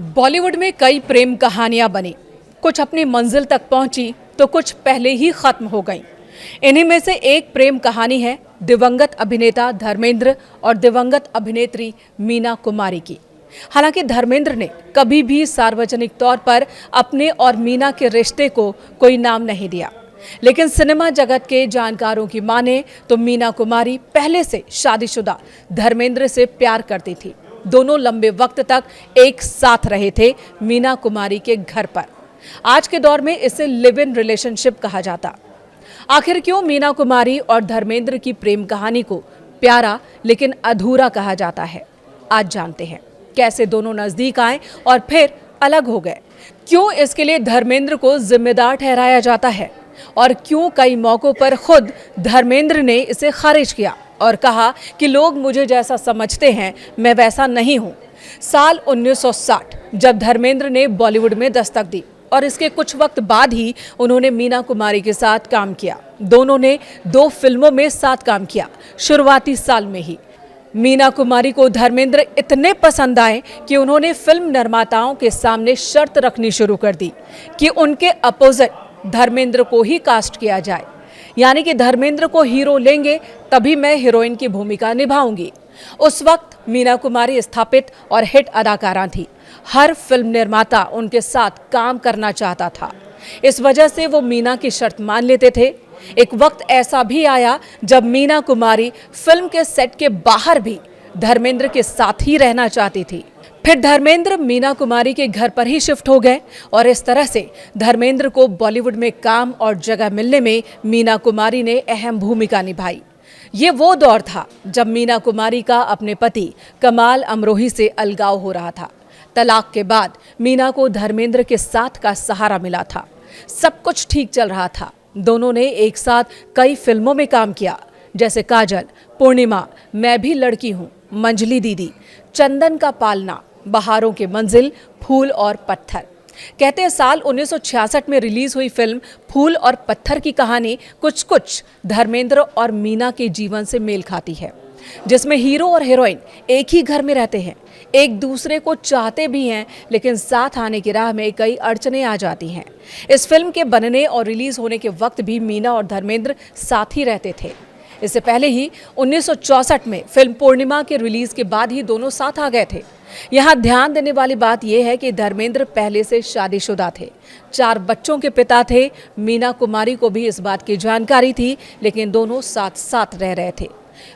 बॉलीवुड में कई प्रेम कहानियां बनी। कुछ अपनी मंजिल तक पहुंची तो कुछ पहले ही खत्म हो गईं। इन्हीं में से एक प्रेम कहानी है दिवंगत अभिनेता धर्मेंद्र और दिवंगत अभिनेत्री मीना कुमारी की। हालांकि धर्मेंद्र ने कभी भी सार्वजनिक तौर पर अपने और मीना के रिश्ते को कोई नाम नहीं दिया, लेकिन सिनेमा जगत के जानकारों की माने तो मीना कुमारी पहले से शादीशुदा धर्मेंद्र से प्यार करती थी। दोनों लंबे वक्त तक एक साथ रहे थे मीना कुमारी के घर पर। आज के दौर में इसे लिव इन रिलेशनशिप कहा जाता। आखिर क्यों मीना कुमारी और धर्मेंद्र की प्रेम कहानी को प्यारा लेकिन अधूरा कहा जाता है, आज जानते हैं। कैसे दोनों नजदीक आए और फिर अलग हो गए, क्यों इसके लिए धर्मेंद्र को जिम्मेदार ठहराया जाता है और क्यों कई मौकों पर खुद धर्मेंद्र ने इसे खारिज किया और कहा कि लोग मुझे जैसा समझते हैं मैं वैसा नहीं हूं। साल 1960 जब धर्मेंद्र ने बॉलीवुड में दस्तक दी और इसके कुछ वक्त बाद ही उन्होंने मीना कुमारी के साथ काम किया। दोनों ने 2 फिल्मों में साथ काम किया। शुरुआती साल में ही मीना कुमारी को धर्मेंद्र इतने पसंद आए कि उन्होंने फिल्म निर्माताओं के सामने शर्त रखनी शुरू कर दी कि उनके अपोजिट धर्मेंद्र को ही कास्ट किया जाए, यानी कि धर्मेंद्र को हीरो लेंगे तभी मैं हीरोइन की भूमिका निभाऊंगी। उस वक्त मीना कुमारी स्थापित और हिट अदाकारा थी। हर फिल्म निर्माता उनके साथ काम करना चाहता था, इस वजह से वो मीना की शर्त मान लेते थे। एक वक्त ऐसा भी आया जब मीना कुमारी फिल्म के सेट के बाहर भी धर्मेंद्र के साथ ही रहना चाहती थी। फिर धर्मेंद्र मीना कुमारी के घर पर ही शिफ्ट हो गए और इस तरह से धर्मेंद्र को बॉलीवुड में काम और जगह मिलने में मीना कुमारी ने अहम भूमिका निभाई। ये वो दौर था जब मीना कुमारी का अपने पति कमाल अमरोही से अलगाव हो रहा था। तलाक के बाद मीना को धर्मेंद्र के साथ का सहारा मिला था। सब कुछ ठीक चल रहा था। दोनों ने एक साथ कई फिल्मों में काम किया, जैसे काजल, पूर्णिमा, मैं भी लड़की हूँ, मंजली दीदी, चंदन का पालना, बहारों के मंजिल, फूल और पत्थर। कहते हैं साल 1966 में रिलीज हुई फिल्म फूल और पत्थर की कहानी कुछ कुछ धर्मेंद्र और मीना के जीवन से मेल खाती है, जिसमें हीरो और हीरोइन एक ही घर में रहते हैं, एक दूसरे को चाहते भी हैं, लेकिन साथ आने की राह में कई अड़चनें आ जाती हैं। इस फिल्म के बनने और रिलीज होने के वक्त भी मीना और धर्मेंद्र साथ ही रहते थे। इससे पहले ही 1964 में फिल्म पूर्णिमा के रिलीज के बाद ही दोनों साथ आ गए थे। यहाँ ध्यान देने वाली बात यह है कि धर्मेंद्र पहले से शादीशुदा थे, 4 बच्चों के पिता थे। मीना कुमारी को भी इस बात की जानकारी थी, लेकिन दोनों साथ साथ रह रहे थे।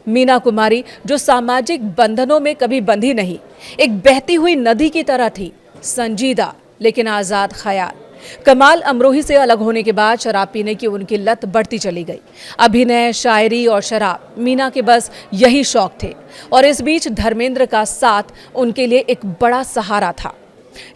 मीना कुमारी जो सामाजिक बंधनों में कभी बंधी नहीं, एक बहती हुई नदी की तरह थी, संजीदा लेकिन आज़ाद ख्याल। कमाल अमरोही से अलग होने के बाद शराब पीने की उनकी लत बढ़ती चली गई। अभिनय, शायरी और शराब, मीना के बस यही शौक थे और इस बीच धर्मेंद्र का साथ उनके लिए एक बड़ा सहारा था।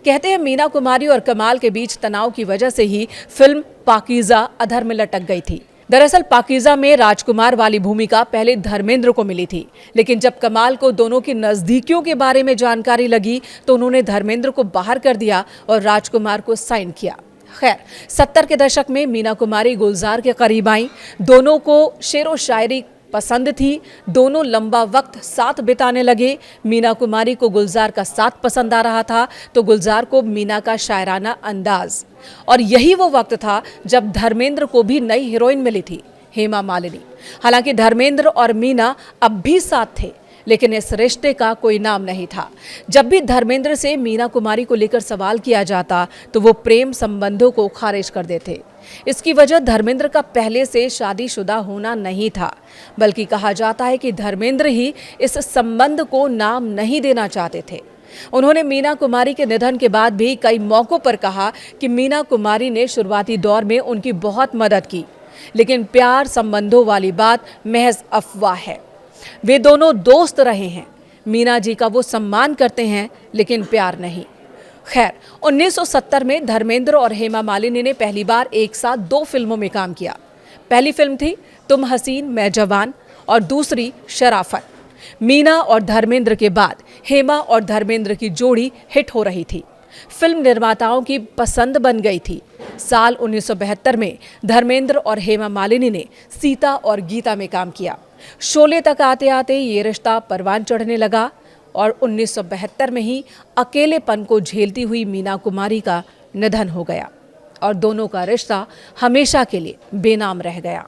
कहते हैं मीना कुमारी और कमाल के बीच तनाव की वजह से ही फिल्म पाकीज़ा अधर में लटक गई थी। दरअसल पाकीज़ा में राजकुमार वाली भूमिका पहले धर्मेंद्र को मिली थी, लेकिन जब कमाल को दोनों की नज़दीकियों के बारे में जानकारी लगी तो उन्होंने धर्मेंद्र को बाहर कर दिया और राजकुमार को साइन किया। खैर, 70 के दशक में मीना कुमारी गुलजार के करीब आई। दोनों को शेर व शायरी पसंद थी। दोनों लंबा वक्त साथ बिताने लगे। मीना कुमारी को गुलजार का साथ पसंद आ रहा था तो गुलजार को मीना का शायराना अंदाज। और यही वो वक्त था जब धर्मेंद्र को भी नई हीरोइन मिली थी, हेमा मालिनी। हालांकि धर्मेंद्र और मीना अब भी साथ थे, लेकिन इस रिश्ते का कोई नाम नहीं था। जब भी धर्मेंद्र से मीना कुमारी को लेकर सवाल किया जाता तो वो प्रेम संबंधों को खारिज कर देते। इसकी वजह धर्मेंद्र का पहले से शादीशुदा होना नहीं था, बल्कि कहा जाता है कि धर्मेंद्र ही इस संबंध को नाम नहीं देना चाहते थे। उन्होंने मीना कुमारी के निधन के बाद भी कई मौकों पर कहा कि मीना कुमारी ने शुरुआती दौर में उनकी बहुत मदद की, लेकिन प्यार संबंधों वाली बात महज अफवाह है। वे दोनों दोस्त रहे हैं। मीना जी का वो सम्मान करते हैं, लेकिन प्यार नहीं। खैर, 1970 में धर्मेंद्र और हेमा मालिनी ने पहली बार एक साथ 2 फिल्मों में काम किया। पहली फिल्म थी तुम हसीन मैं जवान और दूसरी शराफत। मीना और धर्मेंद्र के बाद हेमा और धर्मेंद्र की जोड़ी हिट हो रही थी, फिल्म निर्माताओं की पसंद बन गई थी। साल 1972 में धर्मेंद्र और हेमा मालिनी ने सीता और गीता में काम किया। शोले तक आते आते ये रिश्ता परवान चढ़ने लगा और 1972 में ही अकेलेपन को झेलती हुई मीना कुमारी का निधन हो गया और दोनों का रिश्ता हमेशा के लिए बेनाम रह गया।